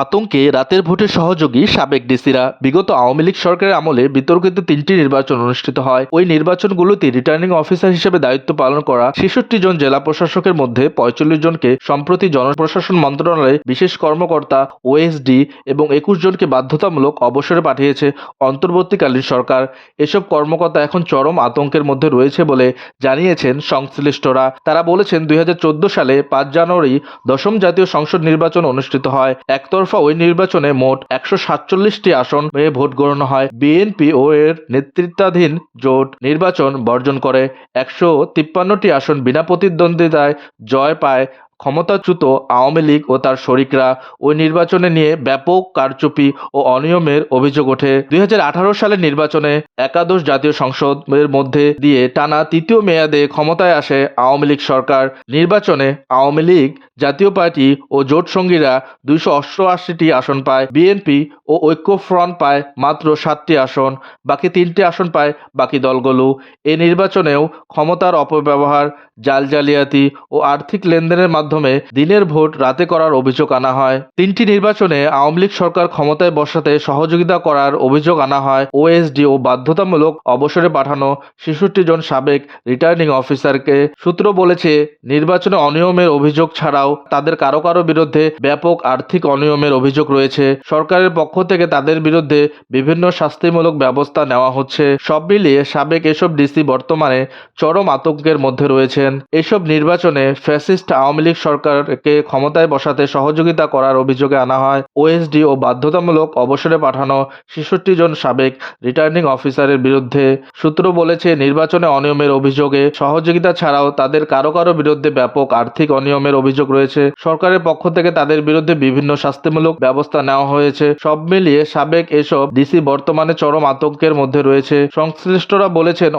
আতঙ্কে রাতের ভোটে সহযোগী সাবেক ডিসিরা। বিগত আওয়ামী লীগ সরকারের আমলে বিতর্কিত ৩টি নির্বাচন অনুষ্ঠিত হয়। ওই নির্বাচনগুলোতে রিটার্নিং অফিসার হিসেবে দায়িত্ব পালন করা ৬৬ জন জেলা প্রশাসকের মধ্যে ৪৫ জনকে সম্প্রতি জনপ্রশাসন মন্ত্রণালয়ে বিশেষ কর্মকর্তা ওএসডি এবং ২১ জনকে বাধ্যতামূলক অবসরে পাঠিয়েছে অন্তর্বর্তীকালীন সরকার। এসব কর্মকর্তা এখন চরম আতঙ্কের মধ্যে রয়েছে বলে জানিয়েছেন সংশ্লিষ্টরা। তারা বলেছেন, ২০১৪ সালে ৫ জানুয়ারি দশম জাতীয় সংসদ নির্বাচন অনুষ্ঠিত হয়। একতরফা ওই নির্বাচনে মোট ১৪৭টি আসন পেয়ে ভোট গণনা হয়। বিএনপি ও এর নেতৃত্বাধীন জোট নির্বাচন বর্জন করে ১৫৩টি আসন বিনা প্রতিদ্বন্দ্বিতায় জয় পায় ক্ষমতাচ্যুত আওয়ামী লীগ ও তার শরিকরা। ওই নির্বাচনে নিয়ে ব্যাপক কারচুপি ও অনিয়মের অভিযোগ ওঠে। ২০১৮ সালের নির্বাচনে একাদশ জাতীয় সংসদের মধ্যে দিয়ে টানা তৃতীয় মেয়াদে ক্ষমতায় আসে আওয়ামী লীগ সরকার। নির্বাচনে আওয়ামী লীগ, জাতীয় পার্টি ও জোট সঙ্গীরা ২৮৮টি আসন পায়। বিএনপি ও ঐক্যফ্রন্ট পায় মাত্র ৭টি আসন। বাকি ৩টি আসন পায় বাকি দলগুলো। এ নির্বাচনেও ক্ষমতার অপব্যবহার, জালিয়াতি ও আর্থিক লেনদেনের মাধ্যমে দিনের ভোট রাতে করার অভিযোগ আনা হয়। ৩টি নির্বাচনে আওয়ামী লীগ সরকার ক্ষমতায় বসাতে সহযোগিতা করার অভিযোগ আনা হয় ওএসডি ও বাধ্যতামূলক অবসরে পাঠানো ৬৬ জন সাবেক রিটার্নিং অফিসারকে। সূত্র বলেছে, নির্বাচনে অনিয়মের অভিযোগ ছাড়াও তাদের কারো কারো বিরুদ্ধে ব্যাপক আর্থিক অনিয়মের অভিযোগ রয়েছে। সরকারের পক্ষ থেকে তাদের বিরুদ্ধে বিভিন্ন শাস্তিমূলক ব্যবস্থা নেওয়া হচ্ছে। সব মিলিয়ে সাবেক এসব ডিসি বর্তমানে চরম আতঙ্কের মধ্যে রয়েছেন। এসব নির্বাচনে ফ্যাসিস্ট আওয়ামী লীগ সরকারকে ক্ষমতায় বসাতে সহযোগিতা করার অভিযোগে আনা হয় ওএসডি ও বাধ্যতামূলক অবসরে পাঠানো ৬৬ জন সাবেক রিটার্নিং অফিসারের বিরুদ্ধে। সূত্র বলেছে, নির্বাচনে অনিয়মের অভিযোগে সহযোগিতা ছাড়াও তাদের কারো কারো বিরুদ্ধে ব্যাপক আর্থিক অনিয়মের অভিযোগ রয়েছে। সরকারের পক্ষ থেকে তাদের বিরুদ্ধে বিভিন্ন শাস্তিমূলক ব্যবস্থা নেওয়া হয়েছে। সব মিলিয়ে সাবেক এসব ডিসি বর্তমানে চরম আতঙ্কের মধ্যে রয়েছে। সংশ্লিষ্টরা বলেছেন,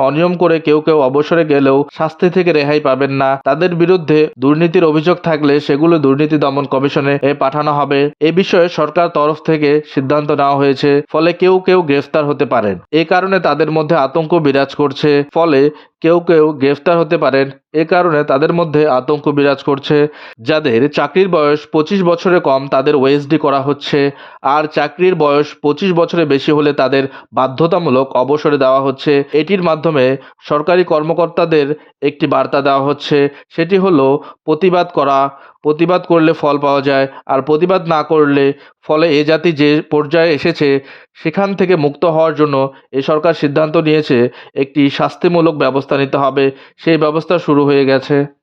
অনিয়ম করে কেউ কেউ অবসরে গেলেও শাস্তি থেকে রেহাই পাবেন না। তাদের বিরুদ্ধে দুর্নীতির অভিযোগ থাকলে সেগুলো দুর্নীতি দমন কমিশনে পাঠানো হবে। এ বিষয়ে সরকার তরফ থেকে সিদ্ধান্ত নেওয়া হয়েছে। ফলে কেউ কেউ গ্রেফতার হতে পারেন। এ কারণে তাদের মধ্যে আতঙ্ক বিরাজ করছে। যাদের চাকরির বয়স ২৫ বছরের কম তাদের ওএসডি করা হচ্ছে, আর চাকরির বয়স ২৫ বছরের বেশি হলে তাদের বাধ্যতামূলক অবসরে দেওয়া হচ্ছে। এটির মাধ্যমে সরকারি কর্মকর্তাদের একটি বার্তা দেওয়া হচ্ছে, সেটি হলো প্রতিবাদ করলে ফল পাওয়া যায়, আর প্রতিবাদ না করলে ফলে এ জাতি যে পর্যায়ে এসেছে সেখান থেকে মুক্ত হওয়ার জন্য এ সরকার সিদ্ধান্ত নিয়েছে একটি শাস্তিমূলক ব্যবস্থা নিতে হবে। সেই ব্যবস্থা শুরু হয়ে গেছে।